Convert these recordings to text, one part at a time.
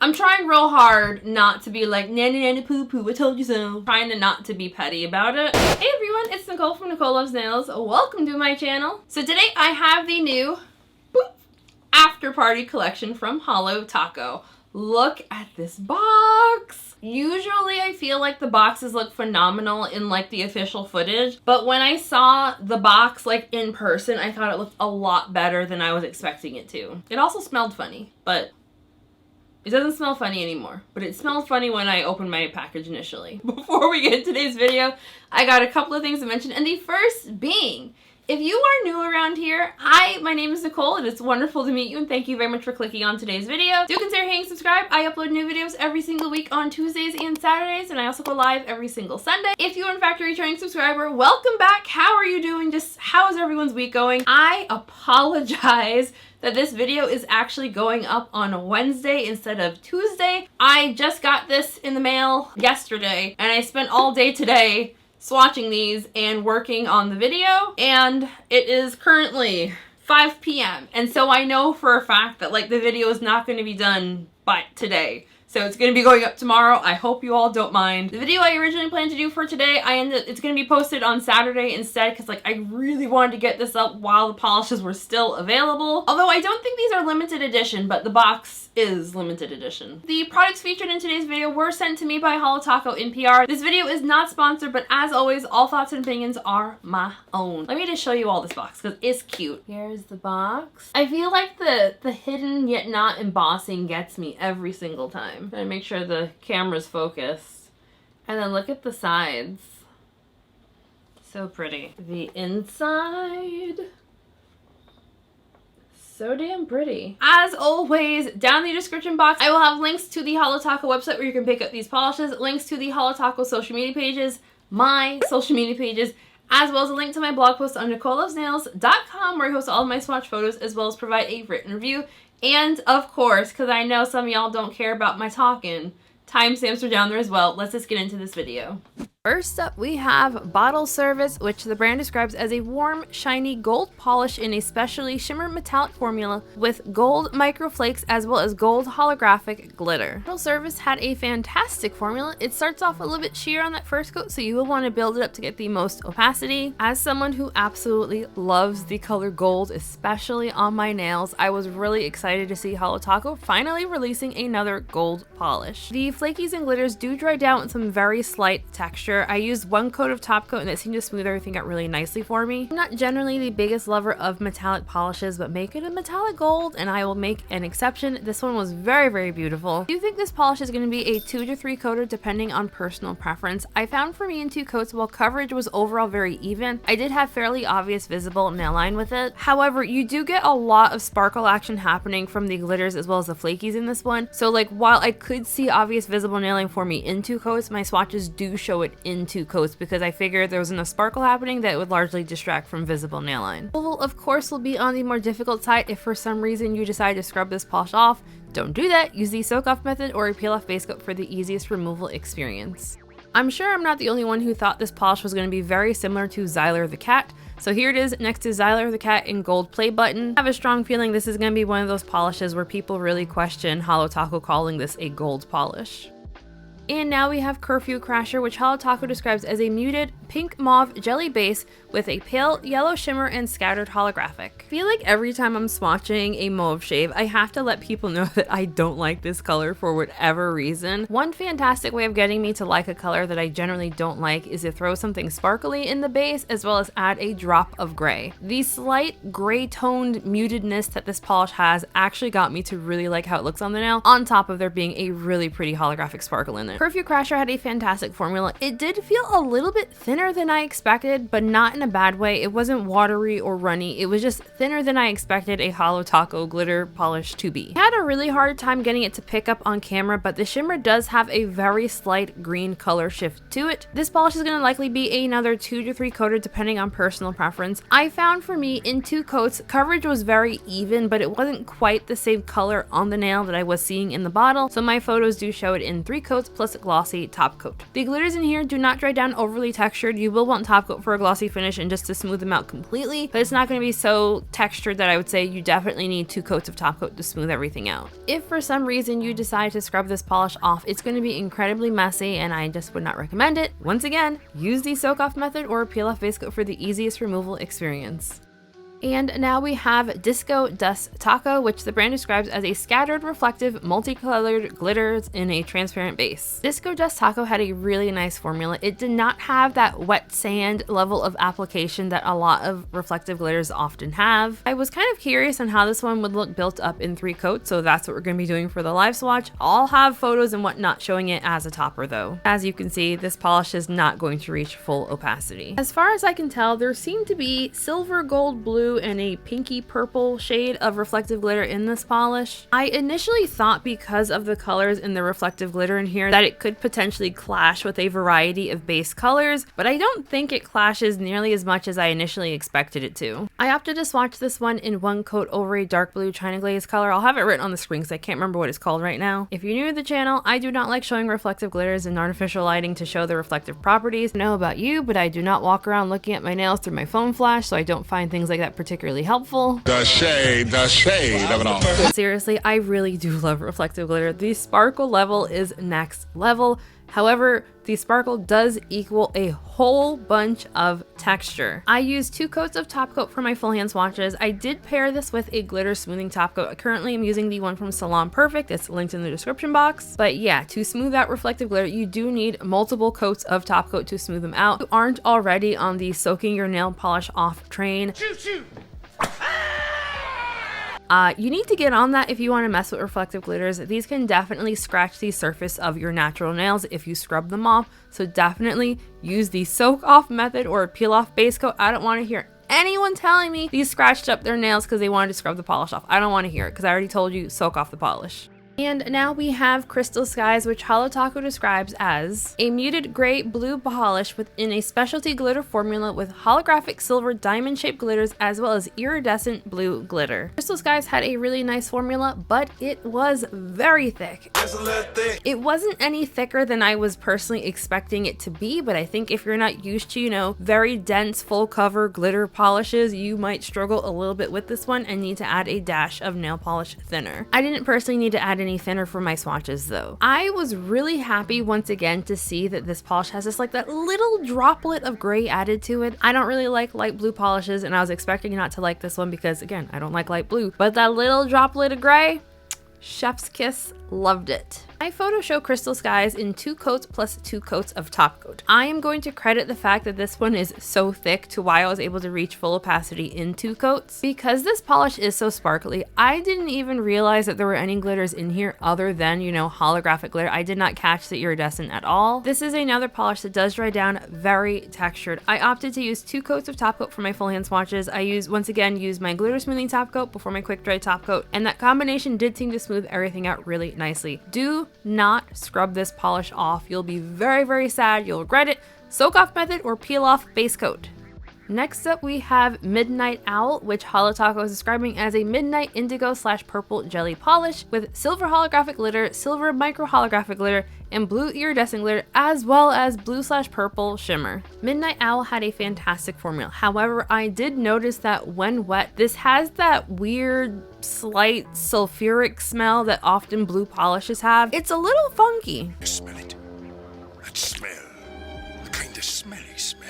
I'm trying real hard not to be like, nanny nanny poo poo, I told you so. Trying to not to be petty about it. Hey everyone, it's Nicole from Nicole Loves Nails. Welcome to my channel. So today I have the new after party collection from Holo Taco. Look at this box. Usually I feel like the boxes look phenomenal in like the official footage, but when I saw the box like in person, I thought it looked a lot better than I was expecting it to. It also smelled funny, but it doesn't smell funny anymore, but it smelled funny when I opened my package initially. Before we get into today's video, I got a couple of things to mention, and the first being, if you are new around here, hi, my name is Nicole, and it's wonderful to meet you, and thank you very much for clicking on today's video. Do consider hitting subscribe. I upload new videos every single week on Tuesdays and Saturdays, and I also go live every single Sunday. If you are in fact a returning subscriber, welcome back. How are you doing? Just how is everyone's week going? I apologize that this video is actually going up on Wednesday instead of Tuesday. I just got this in the mail yesterday, and I spent all day today swatching these and working on the video, and it is currently 5 p.m. and so I know for a fact that like the video is not going to be done by today. So it's going to be going up tomorrow. I hope you all don't mind. The video I originally planned to do for today, it's going to be posted on Saturday instead because like I really wanted to get this up while the polishes were still available. Although I don't think these are limited edition, but the box is limited edition. The products featured in today's video were sent to me by Holo Taco NPR. This video is not sponsored, but as always, all thoughts and opinions are my own. Let me just show you all this box because it's cute. Here's the box. I feel like the hidden yet not embossing gets me every single time. Trying to make sure the camera's focused. And then look at the sides. So pretty. The inside. So damn pretty. As always, down in the description box, I will have links to the Holo Taco website where you can pick up these polishes, links to the Holo Taco social media pages, my social media pages, as well as a link to my blog post on NicoleLovesNails.com where I host all of my swatch photos as well as provide a written review. And of course, because I know some of y'all don't care about my talking, timestamps are down there as well. Let's just get into this video. First up, we have Bottle Service, which the brand describes as a warm, shiny gold polish in a specially shimmer metallic formula with gold microflakes as well as gold holographic glitter. Bottle Service had a fantastic formula. It starts off a little bit sheer on that first coat, so you will want to build it up to get the most opacity. As someone who absolutely loves the color gold, especially on my nails, I was really excited to see Holo Taco finally releasing another gold polish. The flakies and glitters do dry down with some very slight texture. I used one coat of top coat and it seemed to smooth everything out really nicely for me. I'm not generally the biggest lover of metallic polishes, but make it a metallic gold and I will make an exception. This one was very, very beautiful. I do think this polish is going to be a 2 to 3 coater depending on personal preference. I found for me in 2 coats, while coverage was overall very even, I did have fairly obvious visible nail line with it. However, you do get a lot of sparkle action happening from the glitters as well as the flakies in this one. So like while I could see obvious visible nailing for me in 2 coats, my swatches do show it in 2 coats because I figured there was enough sparkle happening that it would largely distract from visible nail line. Removal, of course, will be on the more difficult side. If for some reason you decide to scrub this polish off, don't do that. Use the soak off method or a peel off base coat for the easiest removal experience. I'm sure I'm not the only one who thought this polish was going to be very similar to Xyler the Cat. So here it is next to Xyler the Cat in gold play button. I have a strong feeling this is going to be one of those polishes where people really question Holo Taco calling this a gold polish. And now we have Curfew Crashed, which Holo Taco describes as a muted pink mauve jelly base with a pale yellow shimmer and scattered holographic. I feel like every time I'm swatching a mauve shade, I have to let people know that I don't like this color for whatever reason. One fantastic way of getting me to like a color that I generally don't like is to throw something sparkly in the base as well as add a drop of gray. The slight gray toned mutedness that this polish has actually got me to really like how it looks on the nail, on top of there being a really pretty holographic sparkle in it. Curfew Crashed had a fantastic formula. It did feel a little bit thinner than I expected, but not in a bad way. It wasn't watery or runny. It was just thinner than I expected a Holo Taco glitter polish to be. I had a really hard time getting it to pick up on camera, but the shimmer does have a very slight green color shift to it. This polish is going to likely be another 2 to 3 coated depending on personal preference. I found for me in 2 coats, coverage was very even, but it wasn't quite the same color on the nail that I was seeing in the bottle, so my photos do show it in 3 coats plus glossy top coat. The glitters in here do not dry down overly textured. You will want top coat for a glossy finish and just to smooth them out completely, but it's not going to be so textured that I would say you definitely need 2 coats of top coat to smooth everything out. If for some reason you decide to scrub this polish off, it's going to be incredibly messy and I just would not recommend it. Once again, use the soak off method or peel off base coat for the easiest removal experience. And now we have Disco Dust Taco, which the brand describes as a scattered, reflective, multicolored glitters in a transparent base. Disco Dust Taco had a really nice formula. It did not have that wet sand level of application that a lot of reflective glitters often have. I was kind of curious on how this one would look built up in 3 coats, so that's what we're going to be doing for the live swatch. I'll have photos and whatnot showing it as a topper though. As you can see, this polish is not going to reach full opacity. As far as I can tell, there seem to be silver, gold, blue, and a pinky purple shade of reflective glitter in this polish. I initially thought because of the colors in the reflective glitter in here that it could potentially clash with a variety of base colors, but I don't think it clashes nearly as much as I initially expected it to. I opted to swatch this one in 1 coat over a dark blue China Glaze color. I'll have it written on the screen because I can't remember what it's called right now. If you're new to the channel, I do not like showing reflective glitters in artificial lighting to show the reflective properties. I don't know about you, but I do not walk around looking at my nails through my phone flash, so I don't find things like that particularly helpful. The shade of it all. But seriously, I really do love reflective glitter. The sparkle level is next level. However, the sparkle does equal a whole bunch of texture. I used 2 coats of top coat for my full hand swatches. I did pair this with a glitter smoothing top coat. Currently, I'm using the one from Salon Perfect. It's linked in the description box. But yeah, to smooth out reflective glitter, you do need multiple coats of top coat to smooth them out. If you aren't already on the soaking your nail polish off train, you need to get on that if you want to mess with reflective glitters. These can definitely scratch the surface of your natural nails if you scrub them off. So definitely use the soak off method or peel off base coat. I don't want to hear anyone telling me these scratched up their nails because they wanted to scrub the polish off. I don't want to hear it because I already told you soak off the polish. And now we have Crystal Skies, which Holo Taco describes as a muted gray blue polish within a specialty glitter formula with holographic silver diamond shaped glitters as well as iridescent blue glitter. Crystal Skies had a really nice formula, but it was very thick. It wasn't any thicker than I was personally expecting it to be, but I think if you're not used to, you know, very dense full cover glitter polishes, you might struggle a little bit with this one and need to add a dash of nail polish thinner. I didn't personally need to add any thinner for my swatches though. I was really happy once again to see that this polish has just like that little droplet of gray added to it. I don't really like light blue polishes and I was expecting not to like this one because again, I don't like light blue, but that little droplet of gray, chef's kiss, loved it. I photo show Crystal Skies in 2 coats plus 2 coats of top coat. I am going to credit the fact that this one is so thick to why I was able to reach full opacity in 2 coats. Because this polish is so sparkly, I didn't even realize that there were any glitters in here other than, you know, holographic glitter. I did not catch the iridescent at all. This is another polish that does dry down very textured. I opted to use 2 coats of top coat for my full hand swatches. I once again used my glitter smoothing top coat before my quick dry top coat, and that combination did seem to smooth everything out really nicely. Do not scrub this polish off. You'll be very, very sad. You'll regret it. Soak off method or peel off base coat. Next up we have Midnight Owl, which Holo Taco is describing as a midnight indigo / purple jelly polish with silver holographic glitter, silver micro holographic glitter, and blue iridescent glitter, as well as blue / purple shimmer. Midnight Owl had a fantastic formula. However, I did notice that when wet, this has that weird, slight sulfuric smell that often blue polishes have. It's a little funky. You smell it. That smell. The kind of smelly smell.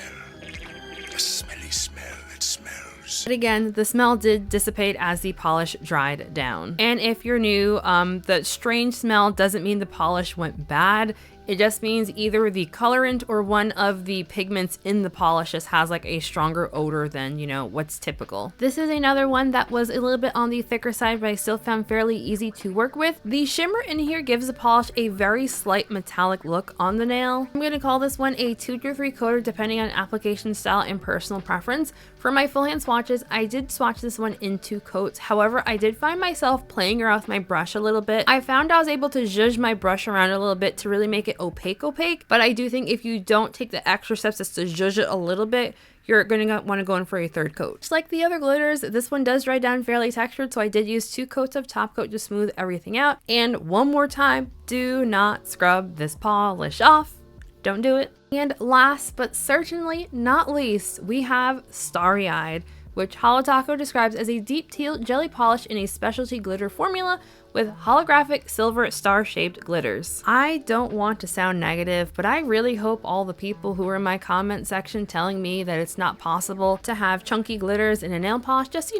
The smelly smell that smells. But again, the smell did dissipate as the polish dried down. And if you're new, the strange smell doesn't mean the polish went bad. It just means either the colorant or one of the pigments in the polish just has like a stronger odor than, you know, what's typical. This is another one that was a little bit on the thicker side, but I still found fairly easy to work with. The shimmer in here gives the polish a very slight metallic look on the nail. I'm going to call this one a 2 to 3 coater depending on application style and personal preference. For my full hand swatches, I did swatch this one in 2 coats. However, I did find myself playing around with my brush a little bit. I found I was able to zhuzh my brush around a little bit to really make it it opaque, but I do think if you don't take the extra steps just to zhuzh it a little bit, you're going to want to go in for a third coat. Just like the other glitters, this one does dry down fairly textured, so I did use 2 coats of top coat to smooth everything out. And one more time, do not scrub this polish off. Don't do it. And last but certainly not least, we have Starry-Eyed, which Holo Taco describes as a deep teal jelly polish in a specialty glitter formula with holographic silver star-shaped glitters. I don't want to sound negative, but I really hope all the people who are in my comment section telling me that it's not possible to have chunky glitters in a nail polish just,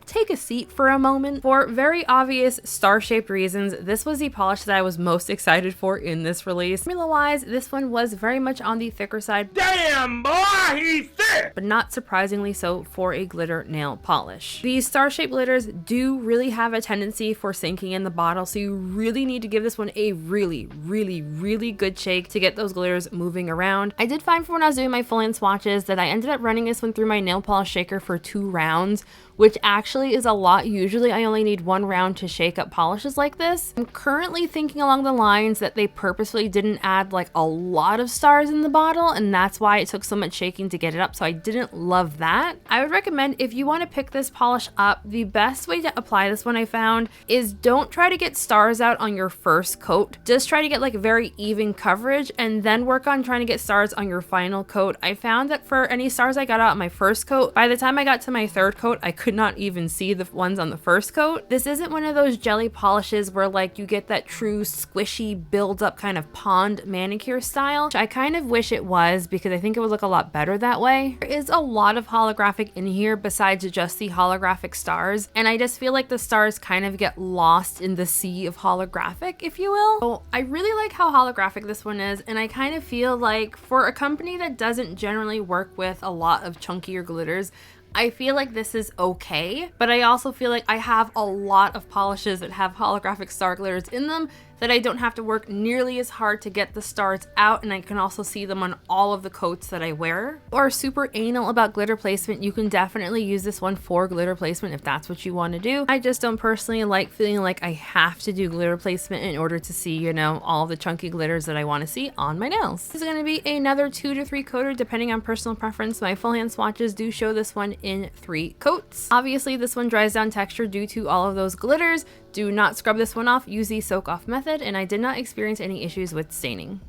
take a seat for a moment. For very obvious star-shaped reasons, this was the polish that I was most excited for in this release. Formula-wise, this one was very much on the thicker side. Damn, boy, he's thick! But not surprisingly so for a glitter nail polish. These star-shaped glitters do really have a tendency for sinking in the bottle, so you really need to give this one a really good shake to get those glitters moving around. I did find for when I was doing my full-hand swatches that I ended up running this one through my nail polish shaker for 2 rounds, which actually is a lot. Usually I only need 1 round to shake up polishes like this. I'm currently thinking along the lines that they purposefully didn't add like a lot of stars in the bottle, and that's why it took so much shaking to get it up, so I didn't love that. I would recommend if you want to pick this polish up, the best way to apply this one I found is don't try to get stars out on your first coat. Just try to get like very even coverage and then work on trying to get stars on your final coat. I found that for any stars I got out on my first coat, by the time I got to my third coat, I could not even see the ones on the first coat. This isn't one of those jelly polishes where like you get that true squishy build up kind of pond manicure style, which I kind of wish it was because I think it would look a lot better that way. There is a lot of holographic in here besides just the holographic stars, and I just feel like the stars kind of get lost in the sea of holographic, if you will. So I really like how holographic this one is, and I kind of feel like for a company that doesn't generally work with a lot of chunkier glitters, I feel like this is okay, but I also feel like I have a lot of polishes that have holographic star glitters in them that I don't have to work nearly as hard to get the stars out, and I can also see them on all of the coats that I wear. Or super anal about glitter placement, you can definitely use this one for glitter placement if that's what you want to do. I just don't personally like feeling like I have to do glitter placement in order to see, all the chunky glitters that I want to see on my nails. This is going to be another 2 to 3 coater depending on personal preference. My full hand swatches do show this one in 3 coats. Obviously this one dries down texture due to all of those glitters. Do not scrub this one off, use the soak off method, and I did not experience any issues with staining.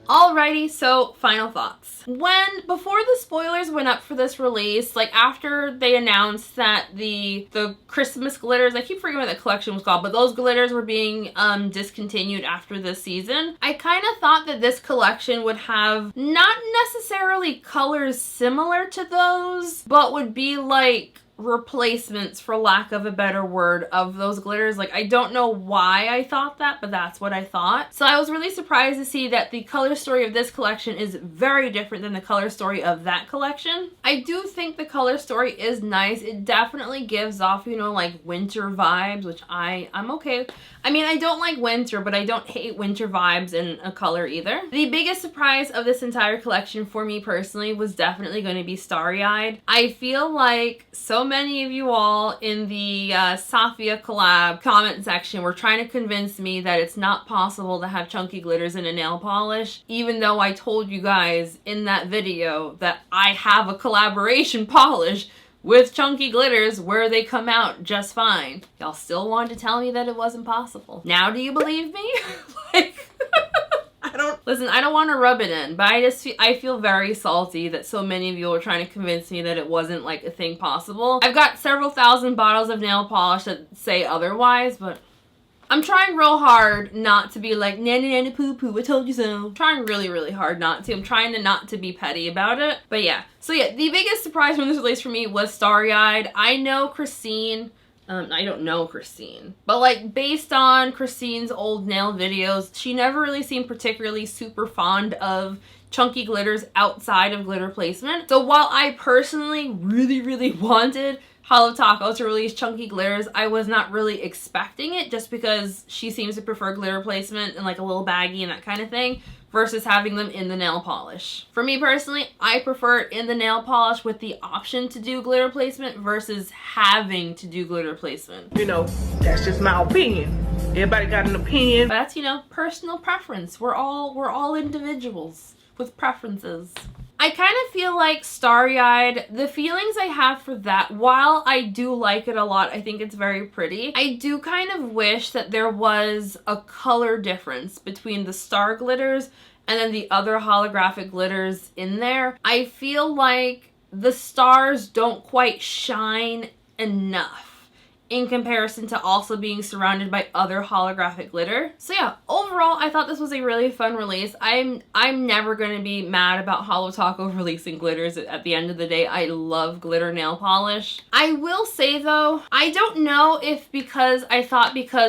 Alrighty, so final thoughts. Before the spoilers went up for this release, like after they announced that the Christmas glitters, I keep forgetting what the collection was called, but those glitters were being discontinued after this season, I kind of thought that this collection would have not necessarily colors similar to those, but would be like replacements, for lack of a better word, of those glitters. Like, I don't know why I thought that, but that's what I thought. So I was really surprised to see that the color story of this collection is very different than the color story of that collection. I do think the color story is nice. It definitely gives off, like winter vibes, which I'm okay with. I mean, I don't like winter, but I don't hate winter vibes in a color either. The biggest surprise of this entire collection for me personally was definitely going to be Starry-Eyed. I feel like so many of you all in the Safia collab comment section were trying to convince me that it's not possible to have chunky glitters in a nail polish, even though I told you guys in that video that I have a collaboration polish with chunky glitters where they come out just fine. Y'all still wanted to tell me that it wasn't possible. Now do you believe me? I don't want to rub it in, but I feel very salty that so many of you are trying to convince me that it wasn't like a thing possible. I've got several thousand bottles of nail polish that say otherwise, but I'm trying real hard not to be like, nanny poo poo, I told you so. I'm trying really hard not to. I'm trying to not to be petty about it. But yeah. So yeah, the biggest surprise from this release for me was Starry-Eyed. I know Christine. I don't know Christine, but like based on Christine's old nail videos, she never really seemed particularly super fond of chunky glitters outside of glitter placement. So while I personally really wanted Holo Taco to release chunky glitters. I was not really expecting it just because she seems to prefer glitter placement and like a little baggy and that kind of thing versus having them in the nail polish. For me personally, I prefer it in the nail polish with the option to do glitter placement versus having to do glitter placement. You know, that's just my opinion. Everybody got an opinion. But that's, you know, personal preference. We're all individuals with preferences. I kind of feel like Starry-Eyed, the feelings I have for that, while I do like it a lot, I think it's very pretty, I do kind of wish that there was a color difference between the star glitters and then the other holographic glitters in there. I feel like the stars don't quite shine enough in comparison to also being surrounded by other holographic glitter. So yeah, overall, I thought this was a really fun release. I'm never going to be mad about Holo Taco releasing glitters. At the end of the day, I love glitter nail polish. I will say though, I don't know if because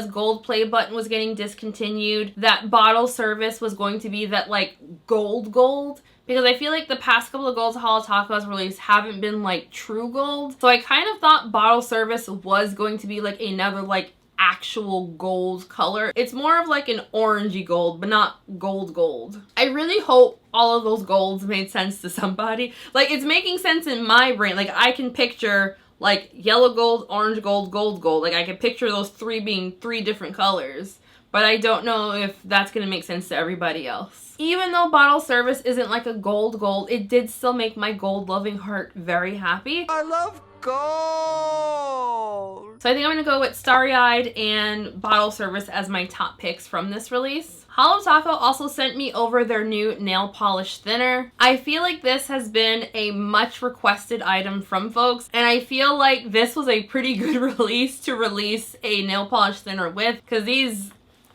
gold play button was getting discontinued, that bottle service was going to be that like gold. Because I feel like the past couple of golds Holo Taco has released haven't been like true gold. So I kind of thought bottle service was going to be like another like actual gold color. It's more of like an orangey gold, but not gold. I really hope all of those golds made sense to somebody. Like it's making sense in my brain. Like I can picture like yellow gold, orange gold, gold. Like I can picture those three being three different colors. But I don't know if that's going to make sense to everybody else. Even though bottle service isn't like a gold, it did still make my gold-loving heart very happy. I love gold! So I think I'm going to go with Starry-Eyed and bottle service as my top picks from this release. Holo Taco also sent me over their new nail polish thinner. I feel like this has been a much requested item from folks, and I feel like this was a pretty good release to release a nail polish thinner with, because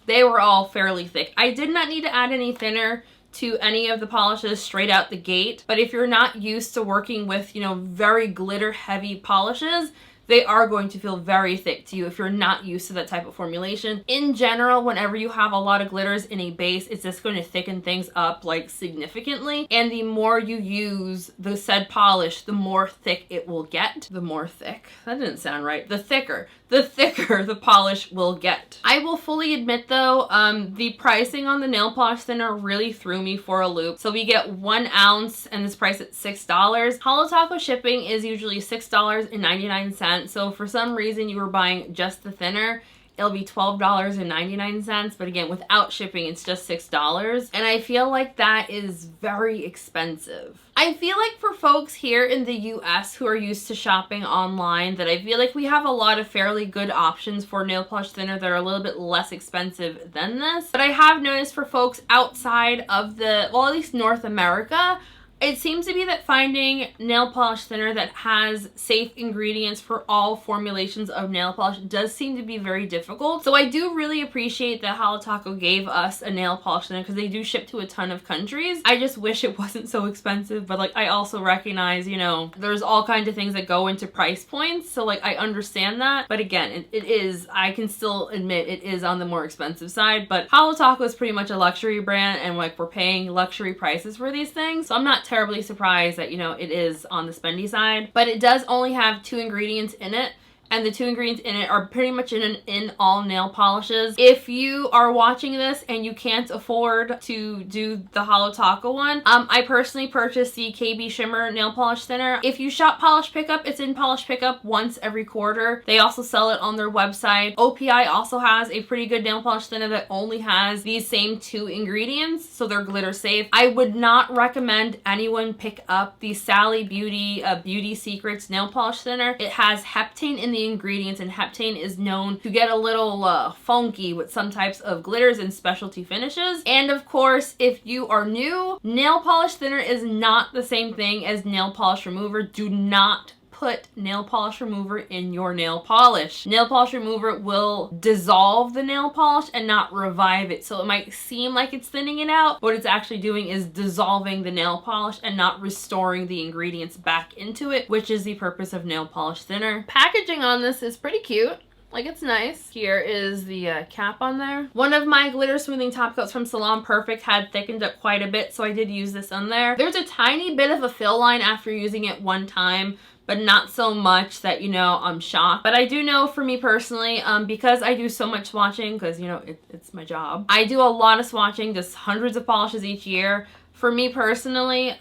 they were all fairly thick. I did not need to add any thinner to any of the polishes straight out the gate, but if you're not used to working with, you know, very glitter heavy polishes, they are going to feel very thick to you if you're not used to that type of formulation. In general, whenever you have a lot of glitters in a base, it's just going to thicken things up like significantly. And the more you use the said polish, the more thick it will get. The more thick? That didn't sound right. The thicker the polish will get. I will fully admit though, the pricing on the nail polish thinner really threw me for a loop. So we get 1 ounce and it's priced at $6. Holo Taco shipping is usually $6.99. So for some reason you were buying just the thinner, it'll be $12.99, but again, without shipping, it's just $6. And I feel like that is very expensive. I feel like for folks here in the US who are used to shopping online, that I feel like we have a lot of fairly good options for nail polish thinner that are a little bit less expensive than this. But I have noticed for folks outside of at least North America, it seems to be that finding nail polish thinner that has safe ingredients for all formulations of nail polish does seem to be very difficult. So I do really appreciate that Holo Taco gave us a nail polish thinner because they do ship to a ton of countries. I just wish it wasn't so expensive, but like I also recognize, you know, there's all kinds of things that go into price points. So like I understand that, but again, it is, I can still admit it is on the more expensive side, but Holo Taco is pretty much a luxury brand and like we're paying luxury prices for these things. So I'm not terribly surprised that, you know, it is on the spendy side, but it does only have 2 ingredients in it. And the 2 ingredients in it are pretty much in all nail polishes. If you are watching this and you can't afford to do the Holo Taco one, I personally purchased the KB Shimmer nail polish thinner. If you shop Polish Pickup, it's in Polish Pickup once every quarter. They also sell it on their website. OPI also has a pretty good nail polish thinner that only has these same 2 ingredients, so they're glitter safe. I would not recommend anyone pick up the Sally Beauty Beauty Secrets nail polish thinner. It has heptane in the ingredients, and heptane is known to get a little funky with some types of glitters and specialty finishes. And of course, if you are new, nail polish thinner is not the same thing as nail polish remover. Do not put nail polish remover in your nail polish. Nail polish remover will dissolve the nail polish and not revive it. So it might seem like it's thinning it out. What it's actually doing is dissolving the nail polish and not restoring the ingredients back into it, which is the purpose of nail polish thinner. Packaging on this is pretty cute. Like, it's nice. Here is the cap on there. One of my glitter smoothing top coats from Salon Perfect had thickened up quite a bit, so I did use this on there. There's a tiny bit of a fill line after using it one time, but not so much that, you know, I'm shocked. But I do know for me personally, because I do so much swatching, because, you know, it's my job. I do a lot of swatching, just hundreds of polishes each year. For me personally,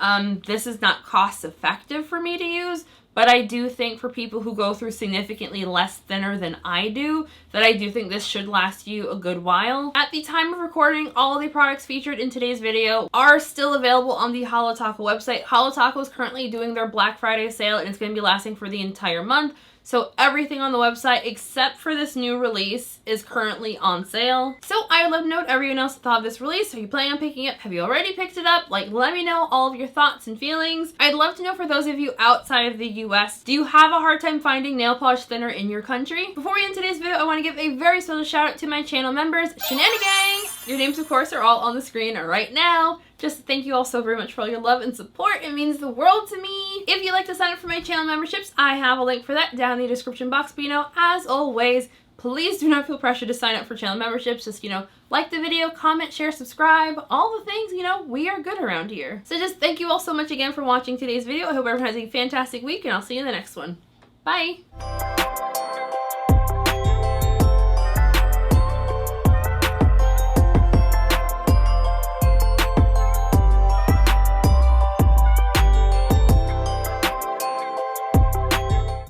this is not cost effective for me to use, but I do think for people who go through significantly less thinner than I do, that I do think this should last you a good while. At the time of recording, all of the products featured in today's video are still available on the Holo Taco website. Holo Taco is currently doing their Black Friday sale, and it's going to be lasting for the entire month. So everything on the website, except for this new release, is currently on sale. So I would love to know what everyone else thought of this release. Are you planning on picking it up? Have you already picked it up? Like, let me know all of your thoughts and feelings. I'd love to know for those of you outside of the US, do you have a hard time finding nail polish thinner in your country? Before we end today's video, I want to give a very special shout out to my channel members, Shenanigang! Your names, of course, are all on the screen right now. Just thank you all so very much for all your love and support. It means the world to me. If you'd like to sign up for my channel memberships, I have a link for that down in the description box. But, you know, as always, please do not feel pressure to sign up for channel memberships. Just, you know, like the video, comment, share, subscribe, all the things, you know, we are good around here. So just thank you all so much again for watching today's video. I hope everyone has a fantastic week, and I'll see you in the next one. Bye!